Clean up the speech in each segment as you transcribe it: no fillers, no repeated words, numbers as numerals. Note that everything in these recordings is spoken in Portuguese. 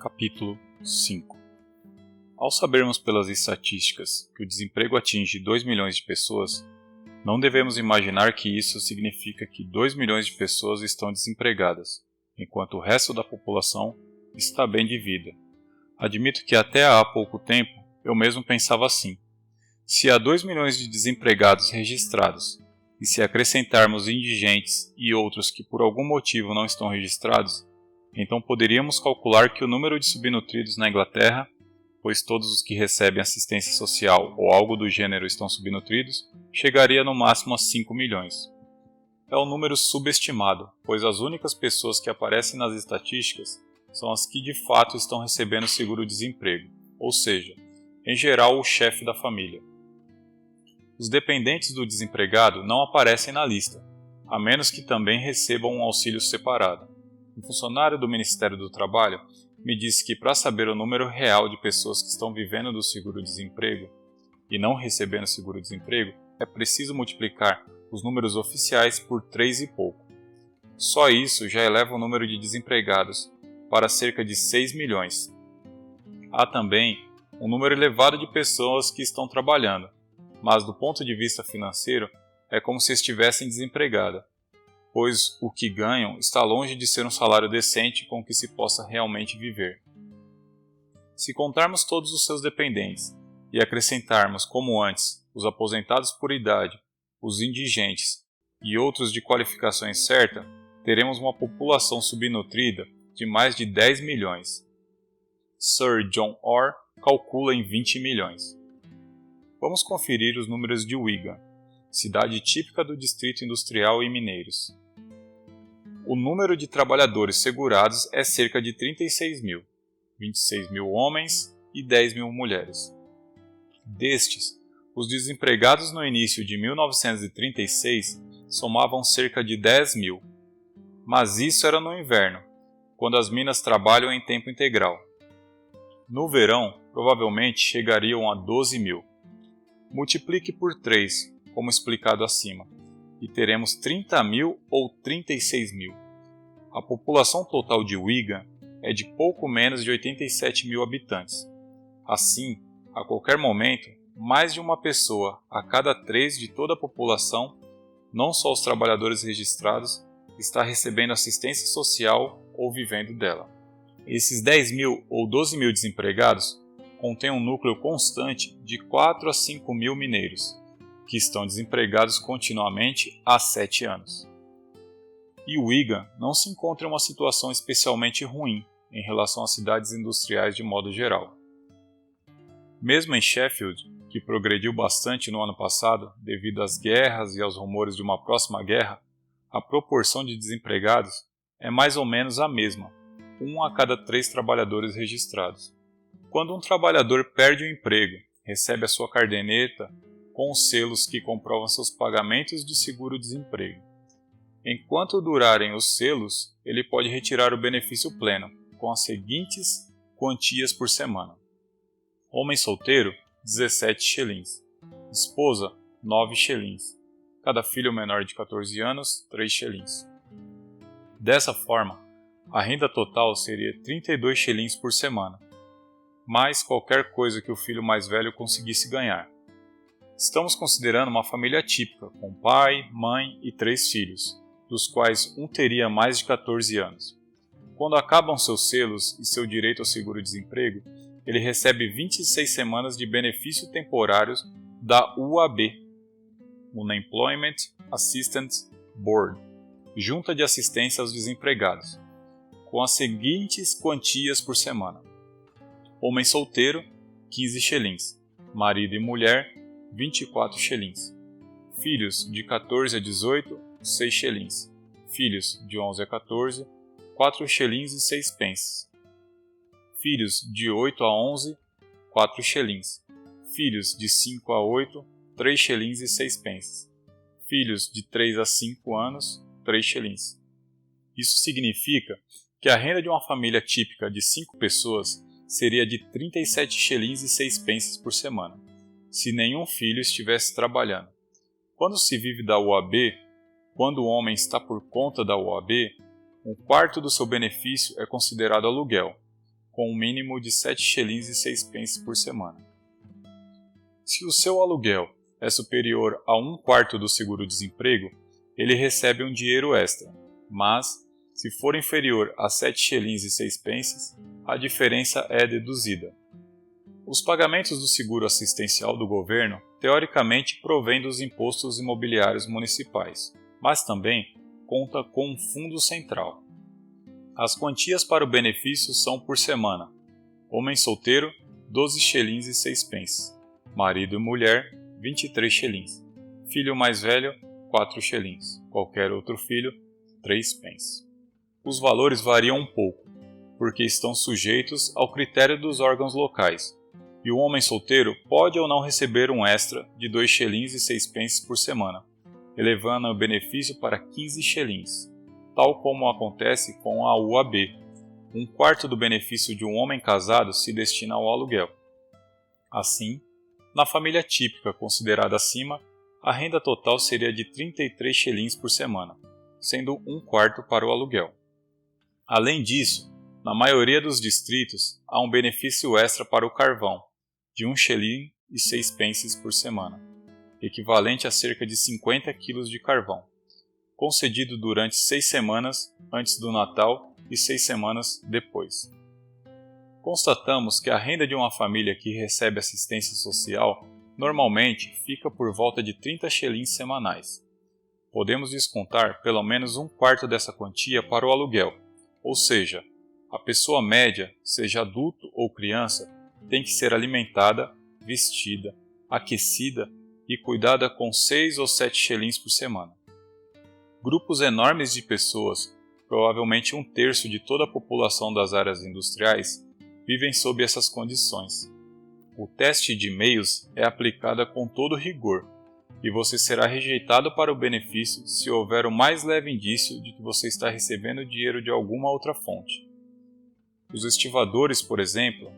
Capítulo 5. Ao sabermos pelas estatísticas que o desemprego atinge 2 milhões de pessoas, não devemos imaginar que isso significa que 2 milhões de pessoas estão desempregadas, enquanto o resto da população está bem de vida. Admito que até há pouco tempo eu mesmo pensava assim. Se há 2 milhões de desempregados registrados, e se acrescentarmos indigentes e outros que por algum motivo não estão registrados, então poderíamos calcular que o número de subnutridos na Inglaterra, pois todos os que recebem assistência social ou algo do gênero estão subnutridos, chegaria no máximo a 5 milhões. É um número subestimado, pois as únicas pessoas que aparecem nas estatísticas são as que de fato estão recebendo seguro-desemprego, ou seja, em geral o chefe da família. Os dependentes do desempregado não aparecem na lista, a menos que também recebam um auxílio separado. Um funcionário do Ministério do Trabalho me disse que para saber o número real de pessoas que estão vivendo do seguro-desemprego e não recebendo seguro-desemprego, é preciso multiplicar os números oficiais por 3 e pouco. Só isso já eleva o número de desempregados para cerca de 6 milhões. Há também um número elevado de pessoas que estão trabalhando, mas do ponto de vista financeiro é como se estivessem desempregadas, pois o que ganham está longe de ser um salário decente com que se possa realmente viver. Se contarmos todos os seus dependentes e acrescentarmos, como antes, os aposentados por idade, os indigentes e outros de qualificações certa, teremos uma população subnutrida de mais de 10 milhões. Sir John Orr calcula em 20 milhões. Vamos conferir os números de Wigan, cidade típica do Distrito Industrial e Mineiros. O número de trabalhadores segurados é cerca de 36 mil, 26 mil homens e 10 mil mulheres. Destes, os desempregados no início de 1936 somavam cerca de 10 mil, mas isso era no inverno, quando as minas trabalham em tempo integral. No verão, provavelmente chegariam a 12 mil. Multiplique por 3, como explicado acima, e teremos 30 mil ou 36 mil. A população total de Wigan é de pouco menos de 87 mil habitantes. Assim, a qualquer momento, mais de uma pessoa a cada 3 de toda a população, não só os trabalhadores registrados, está recebendo assistência social ou vivendo dela. Esses 10 mil ou 12 mil desempregados contém um núcleo constante de 4 a 5 mil mineiros, que estão desempregados continuamente há 7 anos. E Wigan não se encontra em uma situação especialmente ruim em relação às cidades industriais de modo geral. Mesmo em Sheffield, que progrediu bastante no ano passado devido às guerras e aos rumores de uma próxima guerra, a proporção de desempregados é mais ou menos a mesma, 1 a cada 3 trabalhadores registrados. Quando um trabalhador perde o emprego, recebe a sua caderneta com os selos que comprovam seus pagamentos de seguro-desemprego. Enquanto durarem os selos, ele pode retirar o benefício pleno, com as seguintes quantias por semana. Homem solteiro, 17 shillings. Esposa, 9 shillings. Cada filho menor de 14 anos, 3 shillings. Dessa forma, a renda total seria 32 shillings por semana, mais qualquer coisa que o filho mais velho conseguisse ganhar. Estamos considerando uma família típica, com pai, mãe e 3 filhos, dos quais um teria mais de 14 anos. Quando acabam seus selos e seu direito ao seguro-desemprego, ele recebe 26 semanas de benefício temporários da UAB, Unemployment Assistance Board, Junta de Assistência aos Desempregados, com as seguintes quantias por semana. Homem solteiro, 15 shillings. Marido e mulher, 24 shillings. Filhos de 14 a 18, 6 shillings. Filhos de 11 a 14, 4 shillings e 6 pences. Filhos de 8 a 11, 4 shillings. Filhos de 5 a 8, 3 shillings e 6 pences. Filhos de 3 a 5 anos, 3 shillings. Isso significa que a renda de uma família típica de 5 pessoas seria de 37 shillings e 6 pences por semana, se nenhum filho estivesse trabalhando. Quando se vive da UAB, quando o homem está por conta da UAB, 1/4 do seu benefício é considerado aluguel, com um mínimo de 7 shillings e 6 pence por semana. Se o seu aluguel é superior a 1/4 do seguro-desemprego, ele recebe um dinheiro extra, mas, se for inferior a 7 shillings e 6 pences, a diferença é deduzida. Os pagamentos do seguro assistencial do governo teoricamente provêm dos impostos imobiliários municipais, mas também conta com um fundo central. As quantias para o benefício são por semana: homem solteiro, 12 shillings e 6 pences, marido e mulher, 23 shillings, filho mais velho, 4 shillings, qualquer outro filho, 3 pences. Os valores variam um pouco, porque estão sujeitos ao critério dos órgãos locais, e o homem solteiro pode ou não receber um extra de 2 shillings e 6 pences por semana, elevando o benefício para 15 shillings, tal como acontece com a UAB. 1/4 do benefício de um homem casado se destina ao aluguel. Assim, na família típica considerada acima, a renda total seria de 33 shillings por semana, sendo 1/4 para o aluguel. Além disso, na maioria dos distritos, há um benefício extra para o carvão, de 1 shilling e 6 pences por semana, equivalente a cerca de 50 kg de carvão, concedido durante 6 semanas antes do Natal e 6 semanas depois. Constatamos que a renda de uma família que recebe assistência social normalmente fica por volta de 30 shillings semanais. Podemos descontar pelo menos 1/4 dessa quantia para o aluguel, ou seja, a pessoa média, seja adulto ou criança, tem que ser alimentada, vestida, aquecida e cuidada com 6 ou 7 shillings por semana. Grupos enormes de pessoas, provavelmente 1/3 de toda a população das áreas industriais, vivem sob essas condições. O teste de e-mails é aplicado com todo rigor, e você será rejeitado para o benefício se houver o mais leve indício de que você está recebendo dinheiro de alguma outra fonte. Os estivadores, por exemplo,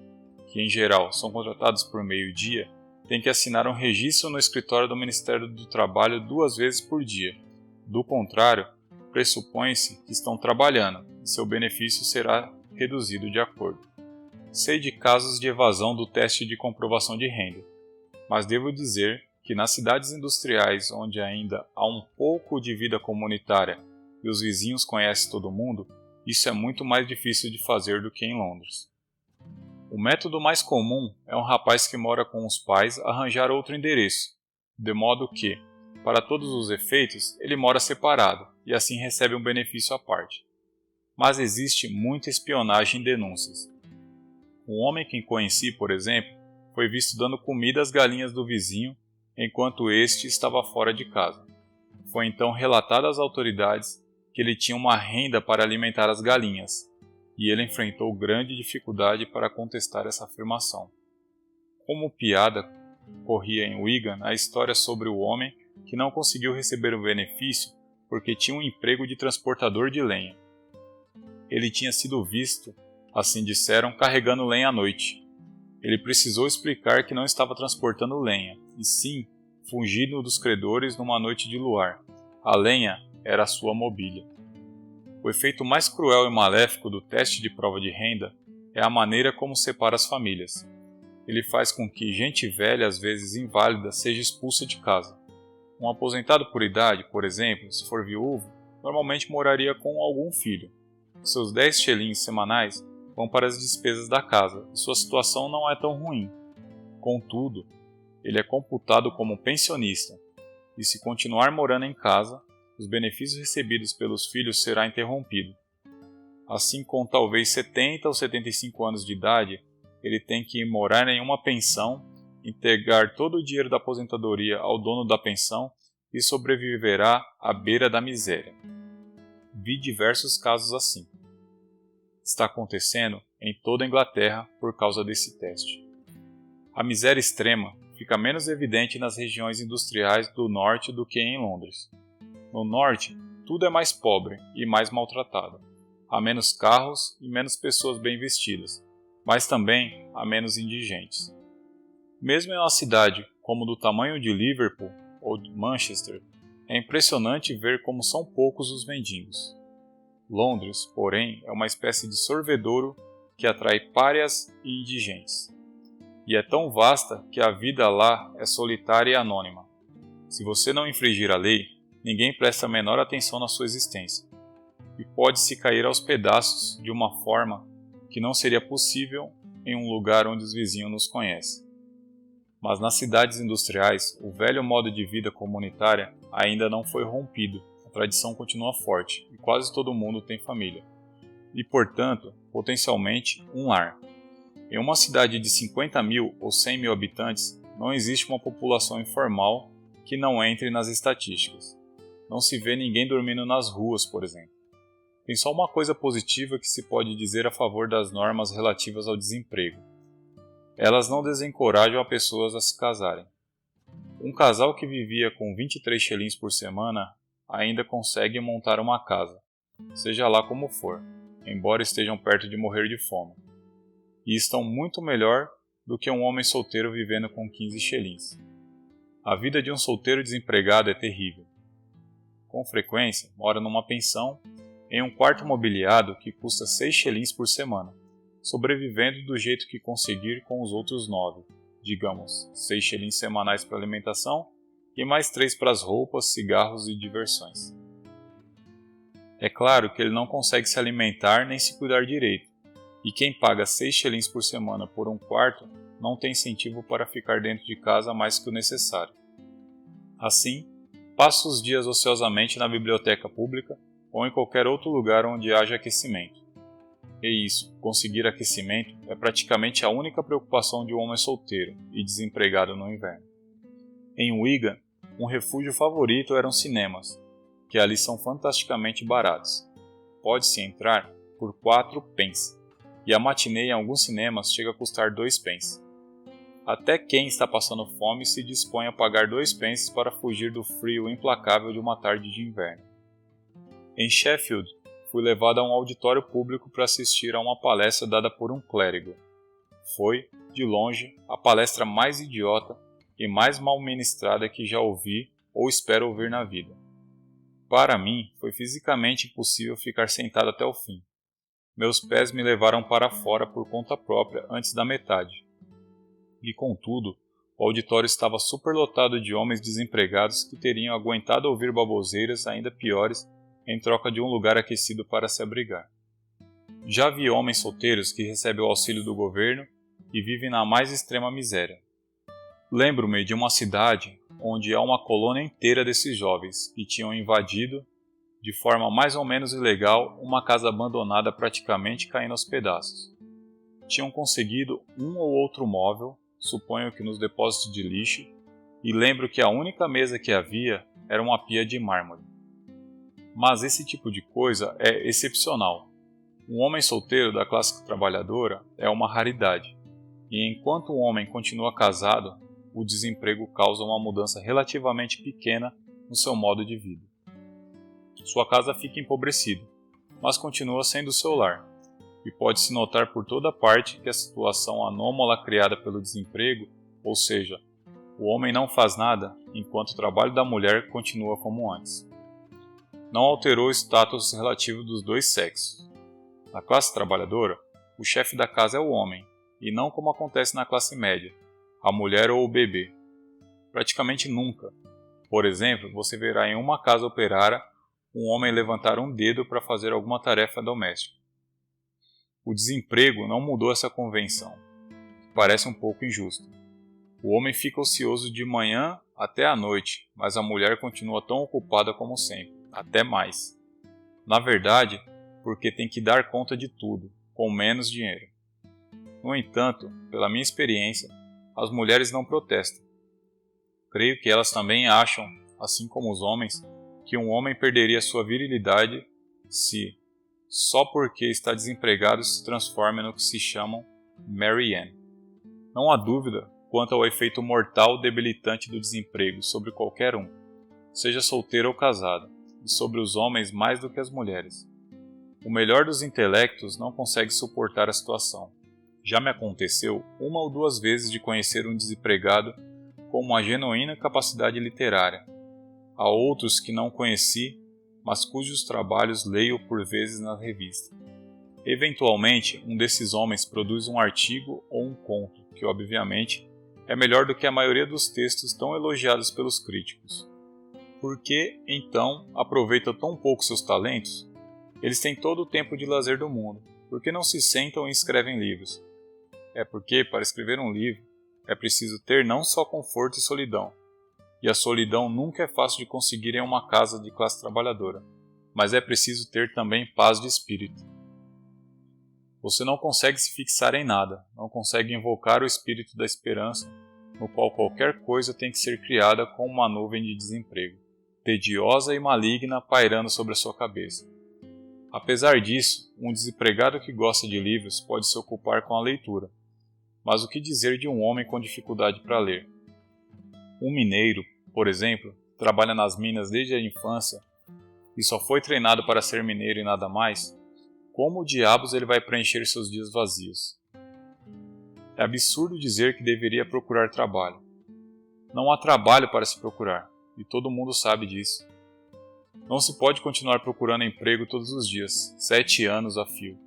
que em geral são contratados por meio-dia, têm que assinar um registro no escritório do Ministério do Trabalho 2 vezes por dia. Do contrário, pressupõe-se que estão trabalhando e seu benefício será reduzido de acordo. Sei de casos de evasão do teste de comprovação de renda, mas devo dizer que nas cidades industriais onde ainda há um pouco de vida comunitária e os vizinhos conhecem todo mundo, isso é muito mais difícil de fazer do que em Londres. O método mais comum é um rapaz que mora com os pais arranjar outro endereço, de modo que, para todos os efeitos, ele mora separado e assim recebe um benefício à parte. Mas existe muita espionagem e denúncias. Um homem que conheci, por exemplo, foi visto dando comida às galinhas do vizinho enquanto este estava fora de casa. Foi então relatado às autoridades que ele tinha uma renda para alimentar as galinhas, e ele enfrentou grande dificuldade para contestar essa afirmação. Como piada, corria em Wigan a história sobre o homem que não conseguiu receber o benefício porque tinha um emprego de transportador de lenha. Ele tinha sido visto, assim disseram, carregando lenha à noite. Ele precisou explicar que não estava transportando lenha, e sim fugindo dos credores numa noite de luar. A lenha era a sua mobília. O efeito mais cruel e maléfico do teste de prova de renda é a maneira como separa as famílias. Ele faz com que gente velha, às vezes inválida, seja expulsa de casa. Um aposentado por idade, por exemplo, se for viúvo, normalmente moraria com algum filho. Seus 10 shillings semanais vão para as despesas da casa e sua situação não é tão ruim. Contudo, ele é computado como pensionista e, se continuar morando em casa, os benefícios recebidos pelos filhos será interrompido. Assim, com talvez 70 ou 75 anos de idade, ele tem que morar em uma pensão, entregar todo o dinheiro da aposentadoria ao dono da pensão e sobreviverá à beira da miséria. Vi diversos casos assim. Está acontecendo em toda a Inglaterra por causa desse teste. A miséria extrema fica menos evidente nas regiões industriais do norte do que em Londres. No norte, tudo é mais pobre e mais maltratado. Há menos carros e menos pessoas bem vestidas, mas também há menos indigentes. Mesmo em uma cidade como do tamanho de Liverpool ou de Manchester, é impressionante ver como são poucos os mendigos. Londres, porém, é uma espécie de sorvedouro que atrai párias e indigentes. E é tão vasta que a vida lá é solitária e anônima. Se você não infringir a lei, ninguém presta a menor atenção na sua existência, e pode-se cair aos pedaços de uma forma que não seria possível em um lugar onde os vizinhos nos conhecem. Mas nas cidades industriais, o velho modo de vida comunitária ainda não foi rompido, a tradição continua forte e quase todo mundo tem família. E, portanto, potencialmente, um lar. Em uma cidade de 50 mil ou 100 mil habitantes, não existe uma população informal que não entre nas estatísticas. Não se vê ninguém dormindo nas ruas, por exemplo. Tem só uma coisa positiva que se pode dizer a favor das normas relativas ao desemprego. Elas não desencorajam as pessoas a se casarem. Um casal que vivia com 23 shillings por semana ainda consegue montar uma casa, seja lá como for, embora estejam perto de morrer de fome. E estão muito melhor do que um homem solteiro vivendo com 15 shillings. A vida de um solteiro desempregado é terrível. Com frequência, mora numa pensão, em um quarto mobiliado que custa 6 shillings por semana, sobrevivendo do jeito que conseguir com os outros 9, digamos, 6 shillings semanais para alimentação e mais 3 para as roupas, cigarros e diversões. É claro que ele não consegue se alimentar nem se cuidar direito, e quem paga 6 shillings por semana por um quarto não tem incentivo para ficar dentro de casa mais que o necessário. Assim, passa os dias ociosamente na biblioteca pública ou em qualquer outro lugar onde haja aquecimento. E isso, conseguir aquecimento, é praticamente a única preocupação de um homem solteiro e desempregado no inverno. Em Wigan, um refúgio favorito eram cinemas, que ali são fantasticamente baratos. Pode-se entrar por 4 pence, e a matinê em alguns cinemas chega a custar 2 pence. Até quem está passando fome se dispõe a pagar 2 pences para fugir do frio implacável de uma tarde de inverno. Em Sheffield, fui levado a um auditório público para assistir a uma palestra dada por um clérigo. Foi, de longe, a palestra mais idiota e mais mal ministrada que já ouvi ou espero ouvir na vida. Para mim, foi fisicamente impossível ficar sentado até o fim. Meus pés me levaram para fora por conta própria antes da metade. E contudo, o auditório estava superlotado de homens desempregados que teriam aguentado ouvir baboseiras ainda piores em troca de um lugar aquecido para se abrigar. Já vi homens solteiros que recebem o auxílio do governo e vivem na mais extrema miséria. Lembro-me de uma cidade onde há uma colônia inteira desses jovens que tinham invadido, de forma mais ou menos ilegal, uma casa abandonada praticamente caindo aos pedaços. Tinham conseguido um ou outro móvel, suponho que nos depósitos de lixo, e lembro que a única mesa que havia era uma pia de mármore. Mas esse tipo de coisa é excepcional. Um homem solteiro da classe trabalhadora é uma raridade, e enquanto um homem continua casado, o desemprego causa uma mudança relativamente pequena no seu modo de vida. Sua casa fica empobrecida, mas continua sendo seu lar, e pode-se notar por toda parte que a situação anômala criada pelo desemprego, ou seja, o homem não faz nada enquanto o trabalho da mulher continua como antes, não alterou o status relativo dos dois sexos. Na classe trabalhadora, o chefe da casa é o homem, e não como acontece na classe média, a mulher ou o bebê. Praticamente nunca. Por exemplo, você verá em uma casa operária um homem levantar um dedo para fazer alguma tarefa doméstica. O desemprego não mudou essa convenção, que parece um pouco injusta. O homem fica ocioso de manhã até à noite, mas a mulher continua tão ocupada como sempre, até mais. Na verdade, porque tem que dar conta de tudo, com menos dinheiro. No entanto, pela minha experiência, as mulheres não protestam. Creio que elas também acham, assim como os homens, que um homem perderia sua virilidade se, só porque está desempregado, se transforma no que se chamam Mary Ann. Não há dúvida quanto ao efeito mortal debilitante do desemprego sobre qualquer um, seja solteiro ou casado, e sobre os homens mais do que as mulheres. O melhor dos intelectos não consegue suportar a situação. Já me aconteceu 1 ou 2 vezes de conhecer um desempregado com uma genuína capacidade literária. Há outros que não conheci, mas cujos trabalhos leio por vezes na revista. Eventualmente, um desses homens produz um artigo ou um conto, que obviamente é melhor do que a maioria dos textos tão elogiados pelos críticos. Por que, então, aproveita tão pouco seus talentos? Eles têm todo o tempo de lazer do mundo. Por que não se sentam e escrevem livros? É porque, para escrever um livro, é preciso ter não só conforto e solidão. E a solidão nunca é fácil de conseguir em uma casa de classe trabalhadora, mas é preciso ter também paz de espírito. Você não consegue se fixar em nada, não consegue invocar o espírito da esperança, no qual qualquer coisa tem que ser criada como uma nuvem de desemprego, tediosa e maligna pairando sobre a sua cabeça. Apesar disso, um desempregado que gosta de livros pode se ocupar com a leitura. Mas o que dizer de um homem com dificuldade para ler? Um mineiro, por exemplo, trabalha nas minas desde a infância e só foi treinado para ser mineiro e nada mais. Como diabos ele vai preencher seus dias vazios? É absurdo dizer que deveria procurar trabalho. Não há trabalho para se procurar, e todo mundo sabe disso. Não se pode continuar procurando emprego todos os dias, 7 anos a fio.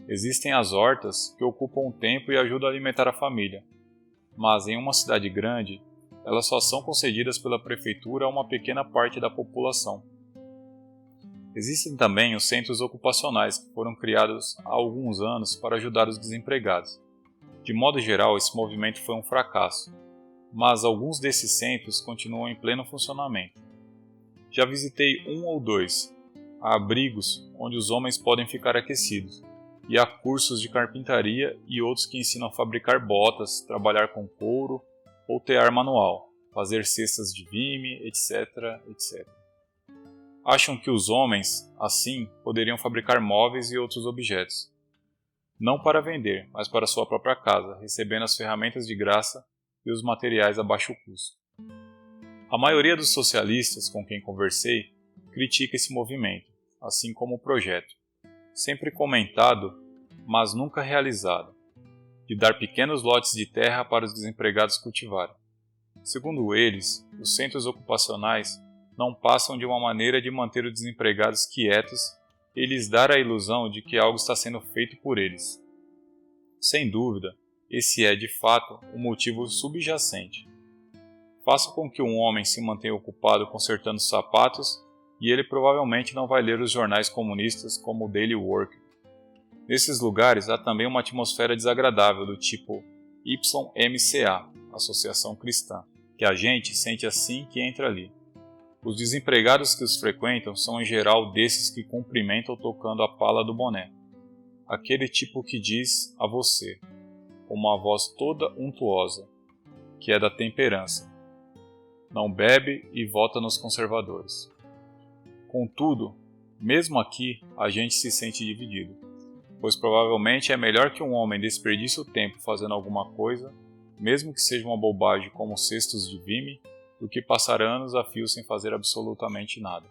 Existem as hortas que ocupam tempo e ajudam a alimentar a família, mas em uma cidade grande, elas só são concedidas pela prefeitura a uma pequena parte da população. Existem também os centros ocupacionais que foram criados há alguns anos para ajudar os desempregados. De modo geral, esse movimento foi um fracasso, mas alguns desses centros continuam em pleno funcionamento. Já visitei um ou dois. Há abrigos onde os homens podem ficar aquecidos, e há cursos de carpintaria e outros que ensinam a fabricar botas, trabalhar com couro ou tear manual, fazer cestas de vime, etc, etc. Acham que os homens, assim, poderiam fabricar móveis e outros objetos. Não para vender, mas para sua própria casa, recebendo as ferramentas de graça e os materiais a baixo custo. A maioria dos socialistas com quem conversei critica esse movimento, assim como o projeto, sempre comentado, mas nunca realizado, de dar pequenos lotes de terra para os desempregados cultivarem. Segundo eles, os centros ocupacionais não passam de uma maneira de manter os desempregados quietos e lhes dar a ilusão de que algo está sendo feito por eles. Sem dúvida, esse é, de fato, o motivo subjacente. Faça com que um homem se mantenha ocupado consertando sapatos e ele provavelmente não vai ler os jornais comunistas como o Daily Worker. Nesses lugares há também uma atmosfera desagradável do tipo YMCA, Associação Cristã, que a gente sente assim que entra ali. Os desempregados que os frequentam são em geral desses que cumprimentam tocando a pala do boné. Aquele tipo que diz a você, com uma voz toda untuosa, que é da temperança. Não bebe e vota nos conservadores. Contudo, mesmo aqui a gente se sente dividido, pois provavelmente é melhor que um homem desperdice o tempo fazendo alguma coisa, mesmo que seja uma bobagem como cestos de vime, do que passar anos a fio sem fazer absolutamente nada.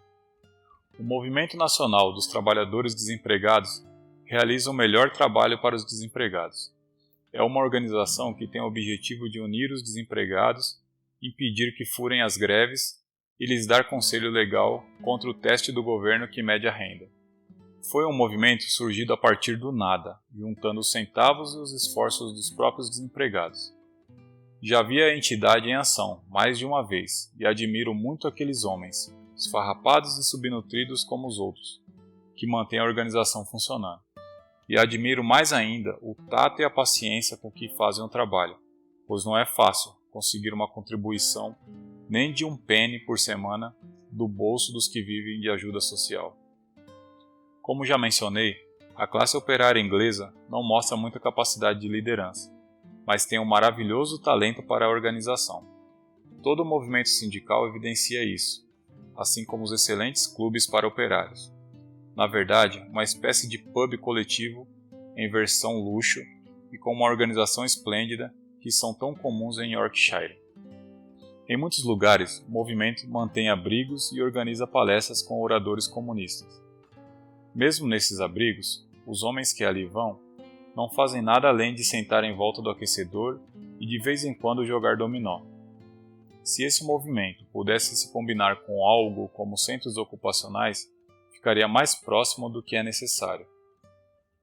O Movimento Nacional dos Trabalhadores Desempregados realiza o melhor trabalho para os desempregados. É uma organização que tem o objetivo de unir os desempregados, impedir que furem as greves e lhes dar conselho legal contra o teste do governo que mede a renda. Foi um movimento surgido a partir do nada, juntando os centavos e os esforços dos próprios desempregados. Já vi a entidade em ação, mais de uma vez, e admiro muito aqueles homens, esfarrapados e subnutridos como os outros, que mantêm a organização funcionando. E admiro mais ainda o tato e a paciência com que fazem o trabalho, pois não é fácil conseguir uma contribuição nem de um penny por semana do bolso dos que vivem de ajuda social. Como já mencionei, a classe operária inglesa não mostra muita capacidade de liderança, mas tem um maravilhoso talento para a organização. Todo o movimento sindical evidencia isso, assim como os excelentes clubes para operários. Na verdade, uma espécie de pub coletivo em versão luxo e com uma organização esplêndida que são tão comuns em Yorkshire. Em muitos lugares, o movimento mantém abrigos e organiza palestras com oradores comunistas. Mesmo nesses abrigos, os homens que ali vão não fazem nada além de sentar em volta do aquecedor e de vez em quando jogar dominó. Se esse movimento pudesse se combinar com algo como centros ocupacionais, ficaria mais próximo do que é necessário.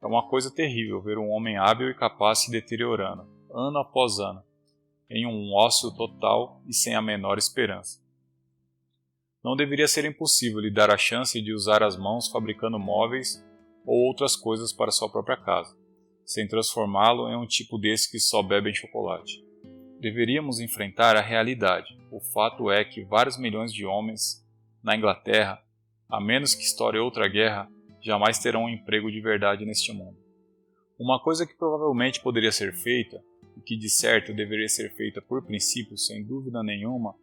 É uma coisa terrível ver um homem hábil e capaz se deteriorando, ano após ano, em um ócio total e sem a menor esperança. Não deveria ser impossível lhe dar a chance de usar as mãos fabricando móveis ou outras coisas para sua própria casa, sem transformá-lo em um tipo desse que só bebe chocolate. Deveríamos enfrentar a realidade. O fato é que vários milhões de homens na Inglaterra, a menos que estoure outra guerra, jamais terão um emprego de verdade neste mundo. Uma coisa que provavelmente poderia ser feita, e que de certo deveria ser feita por princípio, sem dúvida nenhuma,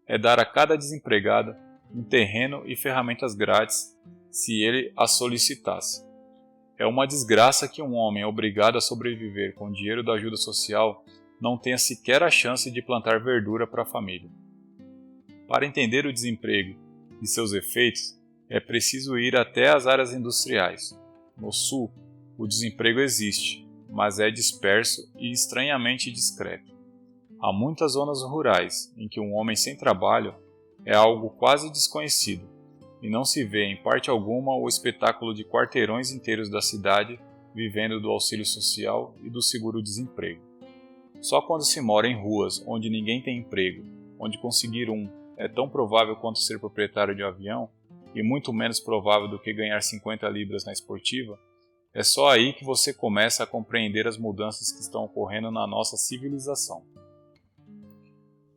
é dar a cada desempregado um terreno e ferramentas grátis se ele as solicitasse. É uma desgraça que um homem obrigado a sobreviver com o dinheiro da ajuda social não tenha sequer a chance de plantar verdura para a família. Para entender o desemprego e seus efeitos, é preciso ir até as áreas industriais. No sul, o desemprego existe, mas é disperso e estranhamente discreto. Há muitas zonas rurais em que um homem sem trabalho é algo quase desconhecido, e não se vê em parte alguma o espetáculo de quarteirões inteiros da cidade vivendo do auxílio social e do seguro-desemprego. Só quando se mora em ruas onde ninguém tem emprego, onde conseguir um é tão provável quanto ser proprietário de um avião, e muito menos provável do que ganhar 50 libras na esportiva, é só aí que você começa a compreender as mudanças que estão ocorrendo na nossa civilização.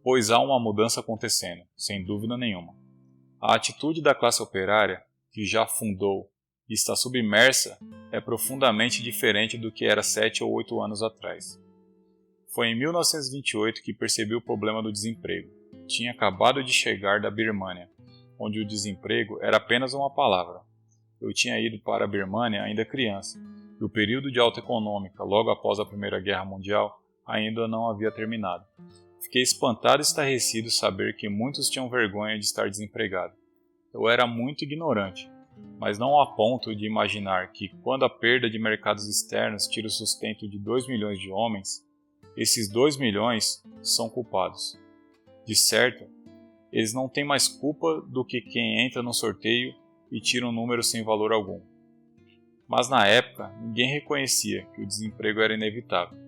Pois há uma mudança acontecendo, sem dúvida nenhuma. A atitude da classe operária, que já fundou e está submersa, é profundamente diferente do que era 7 ou 8 anos atrás. Foi em 1928 que percebi o problema do desemprego. Tinha acabado de chegar da Birmânia, onde o desemprego era apenas uma palavra. Eu tinha ido para a Birmânia ainda criança, e o período de alta econômica, logo após a Primeira Guerra Mundial, ainda não havia terminado. Fiquei espantado e estarrecido saber que muitos tinham vergonha de estar desempregado. Eu era muito ignorante, mas não a ponto de imaginar que, quando a perda de mercados externos tira o sustento de 2 milhões de homens, esses 2 milhões são culpados. De certo, eles não têm mais culpa do que quem entra no sorteio e tira um número sem valor algum. Mas na época, ninguém reconhecia que o desemprego era inevitável,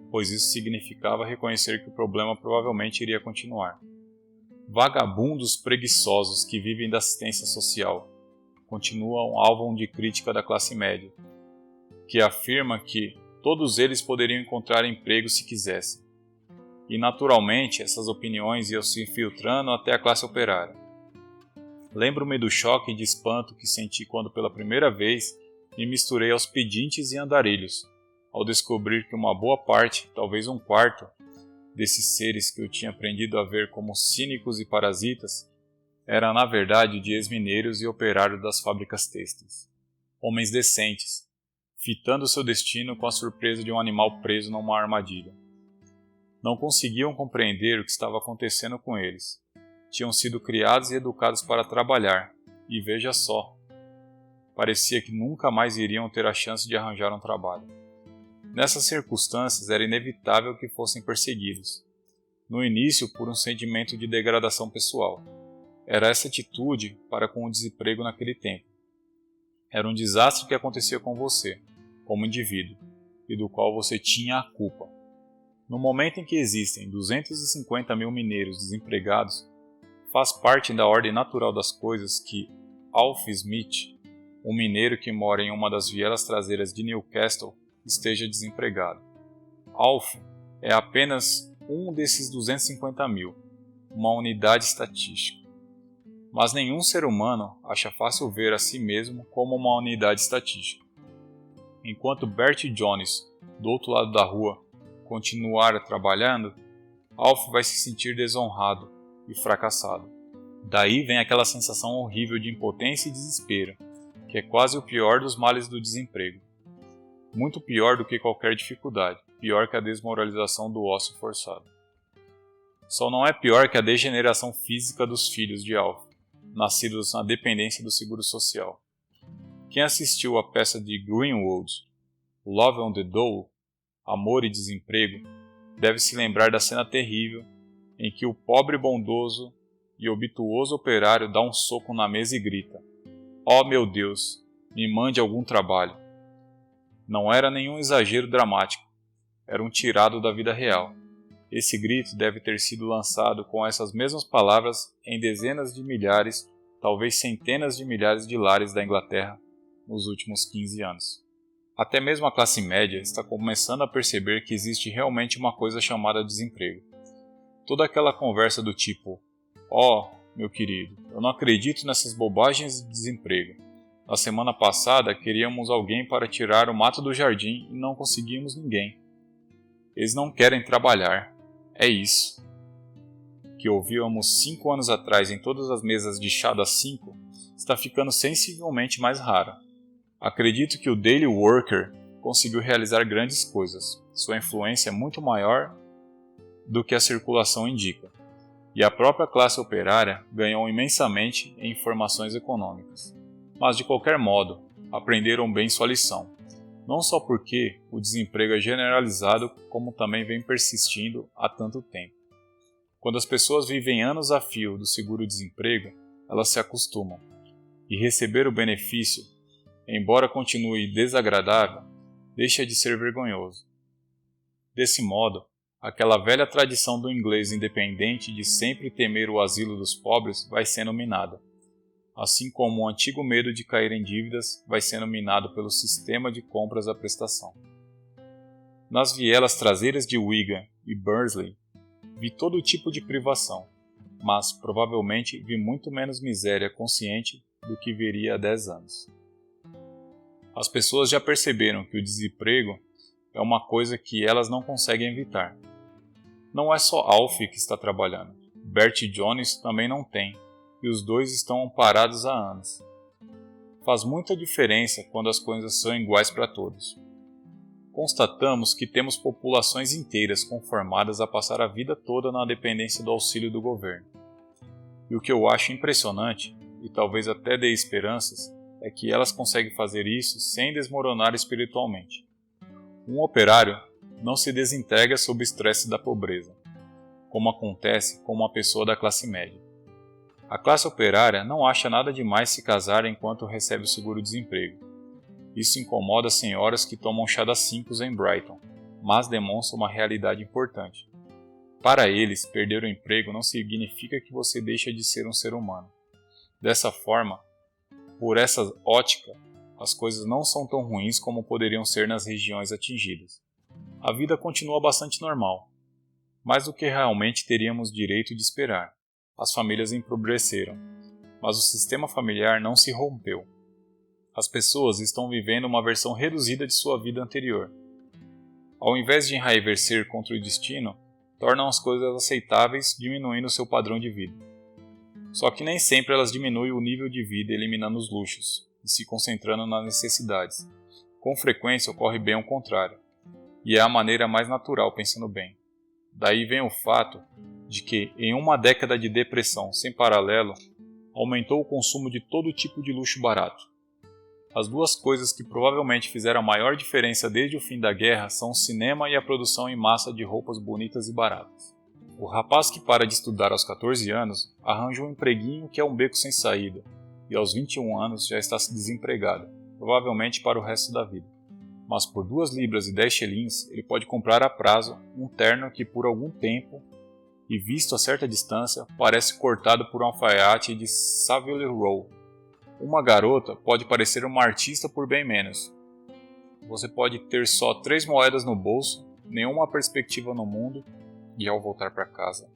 pois isso significava reconhecer que o problema provavelmente iria continuar. Vagabundos preguiçosos que vivem da assistência social continuam alvo de crítica da classe média, que afirma que todos eles poderiam encontrar emprego se quisessem. E naturalmente essas opiniões iam se infiltrando até a classe operária. Lembro-me do choque de espanto que senti quando pela primeira vez me misturei aos pedintes e andarilhos, ao descobrir que uma boa parte, talvez um quarto, desses seres que eu tinha aprendido a ver como cínicos e parasitas, era na verdade de ex-mineiros e operários das fábricas têxteis. Homens decentes, fitando seu destino com a surpresa de um animal preso numa armadilha. Não conseguiam compreender o que estava acontecendo com eles. Tinham sido criados e educados para trabalhar, e veja só, parecia que nunca mais iriam ter a chance de arranjar um trabalho. Nessas circunstâncias era inevitável que fossem perseguidos. No início, por um sentimento de degradação pessoal. Era essa atitude para com o desemprego naquele tempo. Era um desastre que acontecia com você, como indivíduo, e do qual você tinha a culpa. No momento em que existem 250 mil mineiros desempregados, faz parte da ordem natural das coisas que Alf Smith, um mineiro que mora em uma das vielas traseiras de Newcastle, esteja desempregado. Alf é apenas um desses 250 mil, uma unidade estatística. Mas nenhum ser humano acha fácil ver a si mesmo como uma unidade estatística. Enquanto Bert Jones, do outro lado da rua, continuar trabalhando, Alf vai se sentir desonrado e fracassado. Daí vem aquela sensação horrível de impotência e desespero, que é quase o pior dos males do desemprego. Muito pior do que qualquer dificuldade, pior que a desmoralização do ócio forçado. Só não é pior que a degeneração física dos filhos de Alf, nascidos na dependência do seguro social. Quem assistiu à peça de Greenwood, Love on the Dole, Amor e Desemprego, deve se lembrar da cena terrível em que o pobre bondoso e obtuoso operário dá um soco na mesa e grita: "Oh meu Deus, me mande algum trabalho!" Não era nenhum exagero dramático, era um tirado da vida real. Esse grito deve ter sido lançado com essas mesmas palavras em dezenas de milhares, talvez centenas de milhares de lares da Inglaterra nos últimos 15 anos. Até mesmo a classe média está começando a perceber que existe realmente uma coisa chamada desemprego. Toda aquela conversa do tipo, meu querido, eu não acredito nessas bobagens de desemprego. Na semana passada queríamos alguém para tirar o mato do jardim e não conseguimos ninguém. Eles não querem trabalhar. É isso. Que ouvíamos 5 anos atrás em todas as mesas de chá das 5 está ficando sensivelmente mais raro. Acredito que o Daily Worker conseguiu realizar grandes coisas. Sua influência é muito maior do que a circulação indica. E a própria classe operária ganhou imensamente em informações econômicas. Mas, de qualquer modo, aprenderam bem sua lição. Não só porque o desemprego é generalizado, como também vem persistindo há tanto tempo. Quando as pessoas vivem anos a fio do seguro-desemprego, elas se acostumam. E receber o benefício, embora continue desagradável, deixa de ser vergonhoso. Desse modo, aquela velha tradição do inglês independente de sempre temer o asilo dos pobres vai sendo minada, assim como o antigo medo de cair em dívidas vai sendo minado pelo sistema de compras à prestação. Nas vielas traseiras de Wigan e Bursley, vi todo tipo de privação, mas provavelmente vi muito menos miséria consciente do que veria há 10 anos. As pessoas já perceberam que o desemprego é uma coisa que elas não conseguem evitar. Não é só Alfie que está trabalhando, Bert Jones também não tem, e os dois estão parados há anos. Faz muita diferença quando as coisas são iguais para todos. Constatamos que temos populações inteiras conformadas a passar a vida toda na dependência do auxílio do governo. E o que eu acho impressionante, e talvez até dê esperanças, é que elas conseguem fazer isso sem desmoronar espiritualmente. Um operário não se desintegra sob o estresse da pobreza, como acontece com uma pessoa da classe média. A classe operária não acha nada demais se casar enquanto recebe o seguro-desemprego. Isso incomoda senhoras que tomam chá das 5 em Brighton, mas demonstra uma realidade importante. Para eles, perder o emprego não significa que você deixa de ser um ser humano. Dessa forma, por essa ótica, as coisas não são tão ruins como poderiam ser nas regiões atingidas. A vida continua bastante normal, mais do que realmente teríamos direito de esperar. As famílias empobreceram, mas o sistema familiar não se rompeu. As pessoas estão vivendo uma versão reduzida de sua vida anterior. Ao invés de enraivecer contra o destino, tornam as coisas aceitáveis, diminuindo seu padrão de vida. Só que nem sempre elas diminuem o nível de vida eliminando os luxos e se concentrando nas necessidades. Com frequência ocorre bem o contrário, e é a maneira mais natural pensando bem. Daí vem o fato de que, em uma década de depressão sem paralelo, aumentou o consumo de todo tipo de luxo barato. As duas coisas que provavelmente fizeram a maior diferença desde o fim da guerra são o cinema e a produção em massa de roupas bonitas e baratas. O rapaz que para de estudar aos 14 anos arranja um empreguinho que é um beco sem saída, e aos 21 anos já está desempregado, provavelmente para o resto da vida. Mas por 2 libras e 10 shillings ele pode comprar a prazo um terno que por algum tempo, e visto a certa distância, parece cortado por um alfaiate de Savile Row. Uma garota pode parecer uma artista por bem menos. Você pode ter só 3 moedas no bolso, nenhuma perspectiva no mundo, e ao voltar para casa,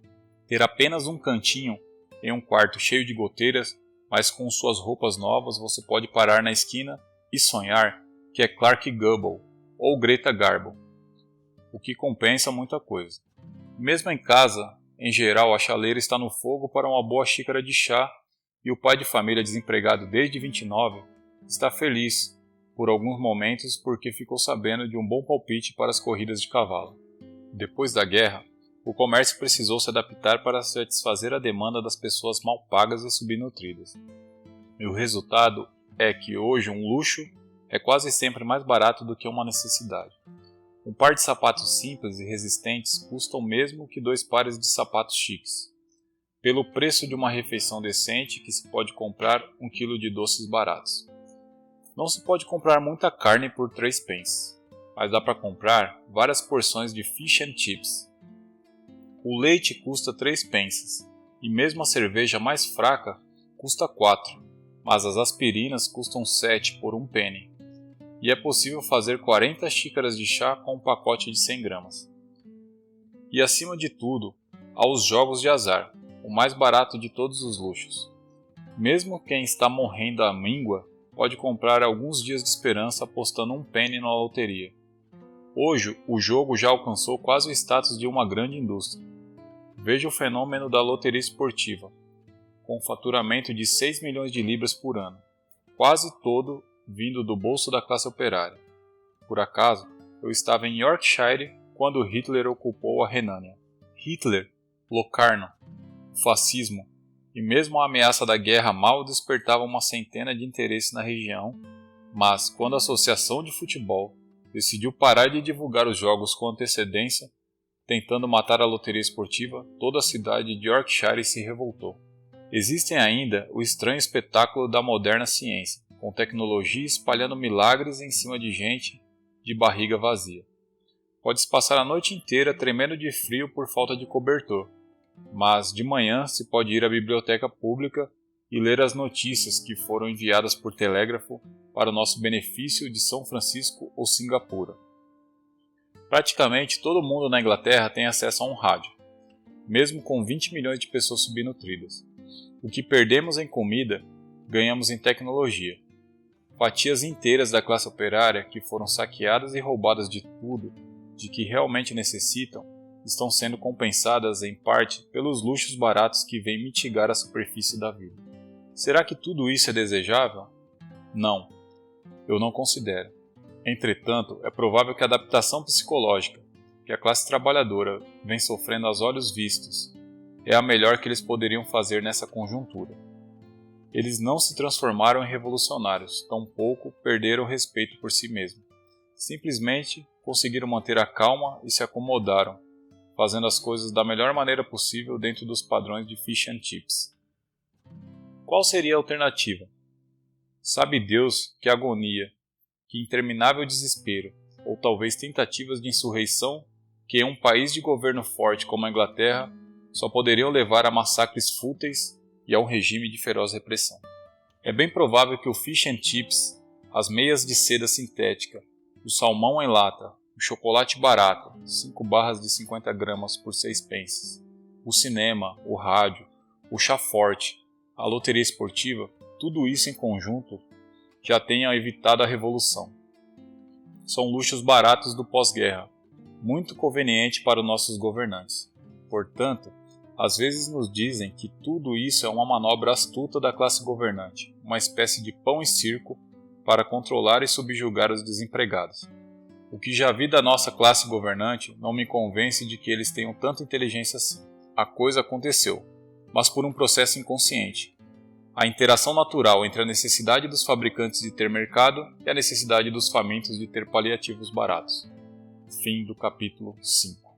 ter apenas um cantinho em um quarto cheio de goteiras, mas com suas roupas novas você pode parar na esquina e sonhar que é Clark Gable ou Greta Garbo, o que compensa muita coisa. Mesmo em casa, em geral a chaleira está no fogo para uma boa xícara de chá e o pai de família desempregado desde 29 está feliz por alguns momentos porque ficou sabendo de um bom palpite para as corridas de cavalo. Depois da guerra, o comércio precisou se adaptar para satisfazer a demanda das pessoas mal pagas e subnutridas. E o resultado é que hoje um luxo é quase sempre mais barato do que uma necessidade. Um par de sapatos simples e resistentes custa o mesmo que 2 pares de sapatos chiques. Pelo preço de uma refeição decente que se pode comprar 1 quilo de doces baratos. Não se pode comprar muita carne por 3 pence, mas dá para comprar várias porções de fish and chips. O leite custa 3 pences, e mesmo a cerveja mais fraca custa 4, mas as aspirinas custam 7 por 1 penny. E é possível fazer 40 xícaras de chá com um pacote de 100 gramas. E acima de tudo, há os jogos de azar, o mais barato de todos os luxos. Mesmo quem está morrendo à míngua pode comprar alguns dias de esperança apostando 1 penny na loteria. Hoje, o jogo já alcançou quase o status de uma grande indústria. Veja o fenômeno da loteria esportiva, com faturamento de 6 milhões de libras por ano, quase todo vindo do bolso da classe operária. Por acaso, eu estava em Yorkshire quando Hitler ocupou a Renânia. Hitler, Locarno, o fascismo e mesmo a ameaça da guerra mal despertavam uma centena de interesse na região, mas quando a Associação de Futebol decidiu parar de divulgar os jogos com antecedência, tentando matar a loteria esportiva, toda a cidade de Yorkshire se revoltou. Existem ainda o estranho espetáculo da moderna ciência, com tecnologia espalhando milagres em cima de gente de barriga vazia. Pode-se passar a noite inteira tremendo de frio por falta de cobertor, mas de manhã se pode ir à biblioteca pública e ler as notícias que foram enviadas por telégrafo para o nosso benefício de São Francisco ou Singapura. Praticamente todo mundo na Inglaterra tem acesso a um rádio, mesmo com 20 milhões de pessoas subnutridas. O que perdemos em comida, ganhamos em tecnologia. Fatias inteiras da classe operária que foram saqueadas e roubadas de tudo de que realmente necessitam estão sendo compensadas em parte pelos luxos baratos que vêm mitigar a superfície da vida. Será que tudo isso é desejável? Não, eu não considero. Entretanto, é provável que a adaptação psicológica que a classe trabalhadora vem sofrendo aos olhos vistos é a melhor que eles poderiam fazer nessa conjuntura. Eles não se transformaram em revolucionários, tampouco perderam o respeito por si mesmos. Simplesmente conseguiram manter a calma e se acomodaram, fazendo as coisas da melhor maneira possível dentro dos padrões de fish and chips. Qual seria a alternativa? Sabe Deus que agonia, que interminável desespero, ou talvez tentativas de insurreição que em um país de governo forte como a Inglaterra só poderiam levar a massacres fúteis e a um regime de feroz repressão. É bem provável que o fish and chips, as meias de seda sintética, o salmão em lata, o chocolate barato, 5 barras de 50 gramas por 6 pences, o cinema, o rádio, o chá forte, a loteria esportiva, tudo isso em conjunto já tenha evitado a revolução. São luxos baratos do pós-guerra, muito conveniente para os nossos governantes. Portanto, às vezes nos dizem que tudo isso é uma manobra astuta da classe governante, uma espécie de pão e circo para controlar e subjugar os desempregados. O que já vi da nossa classe governante não me convence de que eles tenham tanta inteligência assim. A coisa aconteceu, mas por um processo inconsciente. A interação natural entre a necessidade dos fabricantes de ter mercado e a necessidade dos famintos de ter paliativos baratos. Fim do capítulo 5.